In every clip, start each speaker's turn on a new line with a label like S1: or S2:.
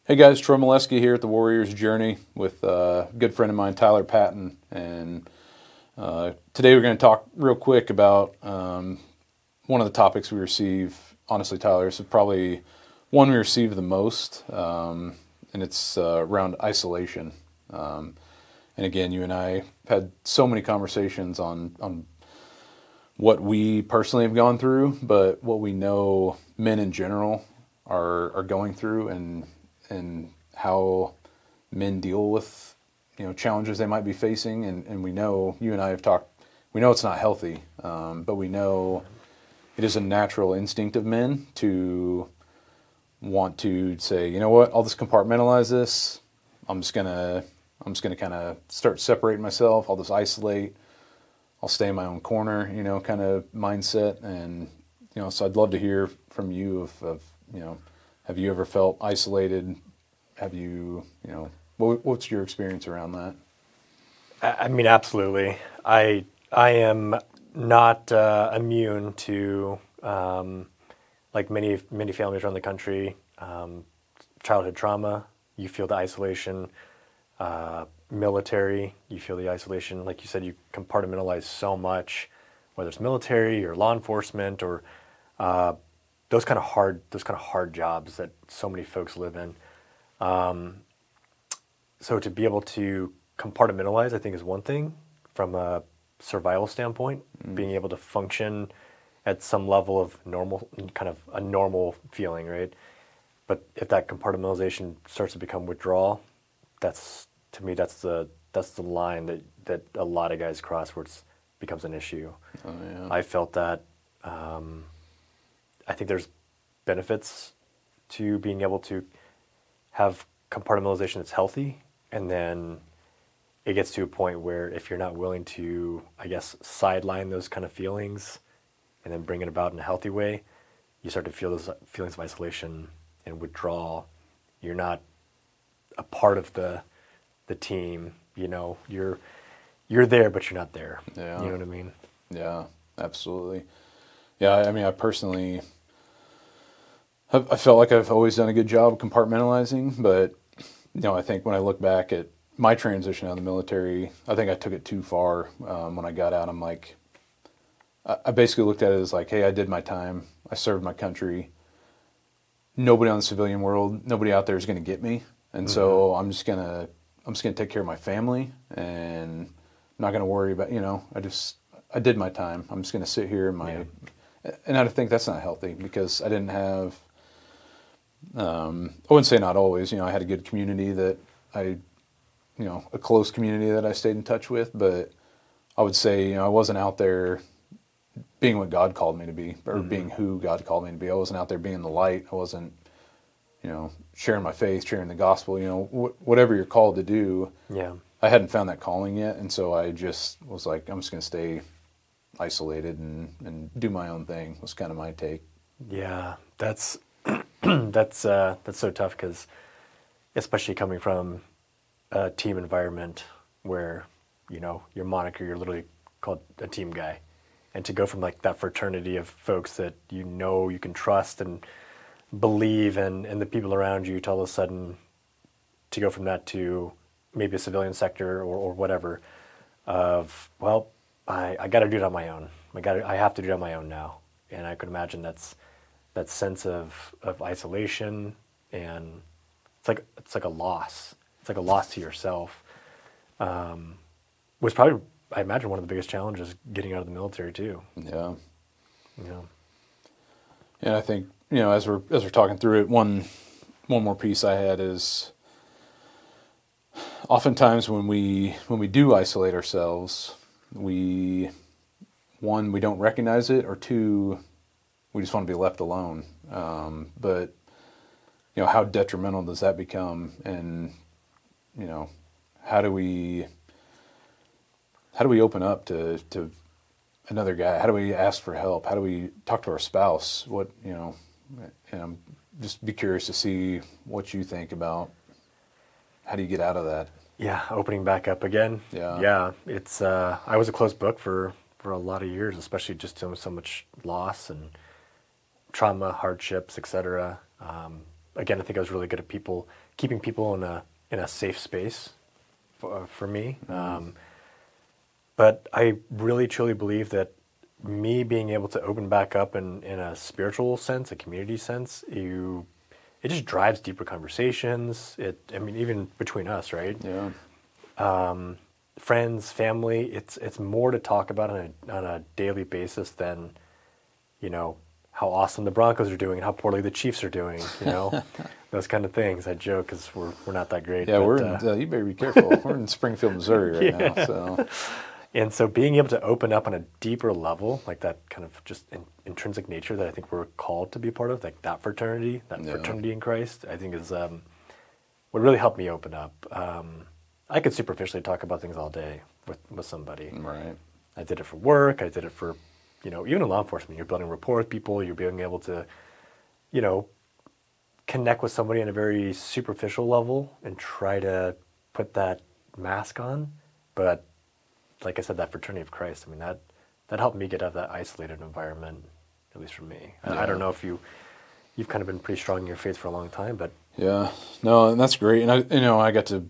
S1: Hey guys, Troy Molesky here at the Warriors Journey with a good friend of mine, Tyler Patton. And today we're going to talk real quick about one of the topics we receive. Honestly, Tyler, this is probably one we receive the most, and it's around isolation. And again, you and I had so many conversations on what we personally have gone through, but what we know men in general are going through, and how men deal with challenges they might be facing, and we know you and I have talked. We know it's not healthy, but we know it is a natural instinct of men to want to say, you know what, I'll just compartmentalize this. I'm just gonna kind of start separating myself. I'll just isolate. I'll stay in my own corner, kind of mindset. And so I'd love to hear from you of have you ever felt isolated? Have you, what's your experience around that?
S2: I mean, absolutely. I am not immune to like many families around the country, childhood trauma. You feel the isolation. Military, you feel the isolation. Like you said, you compartmentalize so much, whether it's military or law enforcement or those kind of hard jobs that so many folks live in. So to be able to compartmentalize, I think, is one thing from a survival standpoint. Being able to function at some level of normal, kind of a normal feeling, right? But if that compartmentalization starts to become withdrawal, that's to me that's the line that a lot of guys cross where it becomes an issue.
S1: Oh, yeah.
S2: I felt that. I think there's benefits to being able to have compartmentalization that's healthy, and then it gets to a point where if you're not willing to, I guess, sideline those kind of feelings and then bring it about in a healthy way, you start to feel those feelings of isolation and withdrawal. You're not a part of the team. You're there, but you're not there.
S1: Yeah.
S2: You know what I mean?
S1: Yeah, absolutely. Yeah, I mean, I personally, I felt like I've always done a good job compartmentalizing, but I think when I look back at my transition out of the military, I think I took it too far. When I got out, I'm like, I basically looked at it as like, hey, I did my time. I served my country. Nobody on the civilian world, nobody out there is going to get me, and so I'm just gonna take care of my family, and I'm not gonna worry about I did my time. I'm just gonna sit here in my, and I think that's not healthy because I didn't have. I wouldn't say not always. I had a good community that a close community that I stayed in touch with, but I would say, I wasn't out there being what God called me to be, or being who God called me to be. I wasn't out there being the light. I wasn't, sharing my faith, sharing the gospel, whatever you're called to do.
S2: Yeah.
S1: I hadn't found that calling yet. And so I just was like, I'm just going to stay isolated and do my own thing, was kind of my take.
S2: Yeah, that's that's so tough because, especially coming from a team environment where your moniker, you're literally called a team guy, and to go from like that fraternity of folks that you can trust and believe in, and the people around you, to all of a sudden to go from that to maybe a civilian sector or whatever, of well, I got to do it on my own. I have to do it on my own now, and I could imagine that sense of isolation, and it's like a loss. It's like a loss to yourself. Was probably, I imagine, one of the biggest challenges getting out of the military too.
S1: Yeah.
S2: Yeah.
S1: And I think, as we're talking through it, one more piece I had is oftentimes when we do isolate ourselves, we don't recognize it, or two, we just want to be left alone. But how detrimental does that become? And how do we open up to another guy? How do we ask for help? How do we talk to our spouse? And I'm just be curious to see what you think about how do you get out of that?
S2: Yeah, opening back up again.
S1: Yeah.
S2: Yeah, it's I was a closed book for a lot of years, especially just dealing with so much loss and trauma, hardships, etc. again, I think I was really good at keeping people in a safe space for me. But I really truly believe that me being able to open back up in a spiritual sense, a community sense, it just drives deeper conversations. I mean, even between us, right?
S1: Yeah.
S2: Friends, family, it's more to talk about on a daily basis than, how awesome the Broncos are doing and how poorly the Chiefs are doing, those kind of things. I joke because we're not that great.
S1: Yeah,
S2: but,
S1: you better be careful. We're in Springfield, Missouri right now. So
S2: And so being able to open up on a deeper level, like that kind of just intrinsic nature that I think we're called to be part of, like that fraternity in Christ, I think is what really helped me open up. I could superficially talk about things all day with somebody.
S1: right.
S2: I did it for work. I did it for, even in law enforcement. You're building rapport with people. You're being able to, connect with somebody on a very superficial level and try to put that mask on. But like I said, that fraternity of Christ, I mean, that helped me get out of that isolated environment, at least for me.
S1: Yeah.
S2: I don't know if you've kind of been pretty strong in your faith for a long time, but
S1: Yeah, no, and that's great. And I got to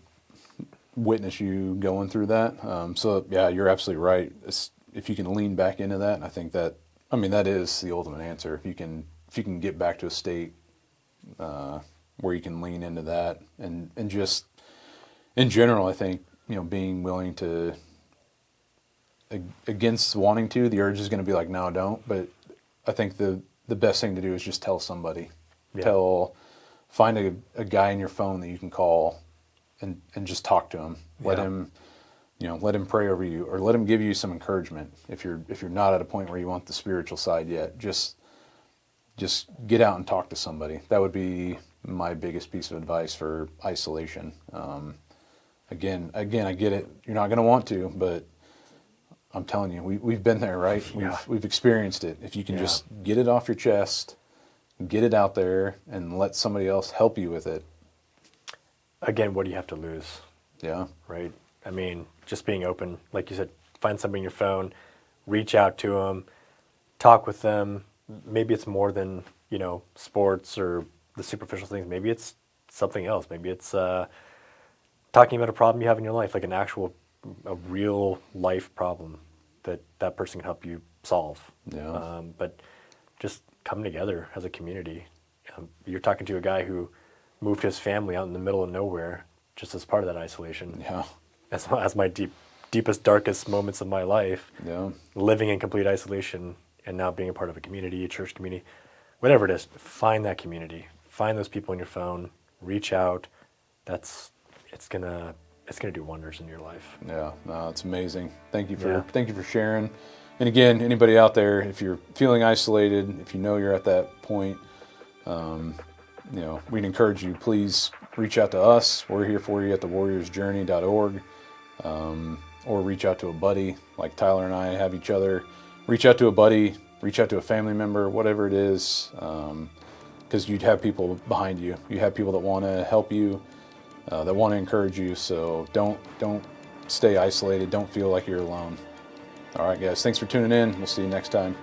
S1: witness you going through that. So yeah, you're absolutely right. If you can lean back into that, and I think that is the ultimate answer. If you can get back to a state where you can lean into that, and just in general, I think being willing to, against wanting to, the urge is going to be like, no, don't. But I think the best thing to do is just tell somebody.
S2: Yeah.
S1: Find a guy in your phone that you can call and just talk to him. Let him, let him pray over you, or let him give you some encouragement. If you're not at a point where you want the spiritual side yet, just get out and talk to somebody. That would be my biggest piece of advice for isolation. Again, I get it. You're not going to want to, but I'm telling you, we've been there, right? We've experienced it. If you can just get it off your chest, get it out there, and let somebody else help you with it.
S2: Again, what do you have to lose?
S1: Yeah.
S2: Right? I mean, just being open, like you said, find somebody in your phone, reach out to them, talk with them. Maybe it's more than, sports or the superficial things. Maybe it's something else. Maybe it's talking about a problem you have in your life, like a real life problem that person can help you solve.
S1: Yeah.
S2: But just come together as a community. You're talking to a guy who moved his family out in the middle of nowhere just as part of that isolation.
S1: Yeah.
S2: As my deepest, darkest moments of my life,
S1: Yeah.
S2: living in complete isolation and now being a part of a community, a church community, whatever it is, find that community. Find those people on your phone, reach out. It's gonna do wonders in your life.
S1: Yeah, no, it's amazing. Thank you for sharing. And again, anybody out there, if you're feeling isolated, if you're at that point, we'd encourage you, please reach out to us. We're here for you at thewarriorsjourney.org, or reach out to a buddy like Tyler and I have each other. Reach out to a buddy, reach out to a family member, whatever it is, because you'd have people behind you. You have people that want to help you, that want to encourage you. So don't stay isolated. Don't feel like you're alone. All right, guys. Thanks for tuning in. We'll see you next time.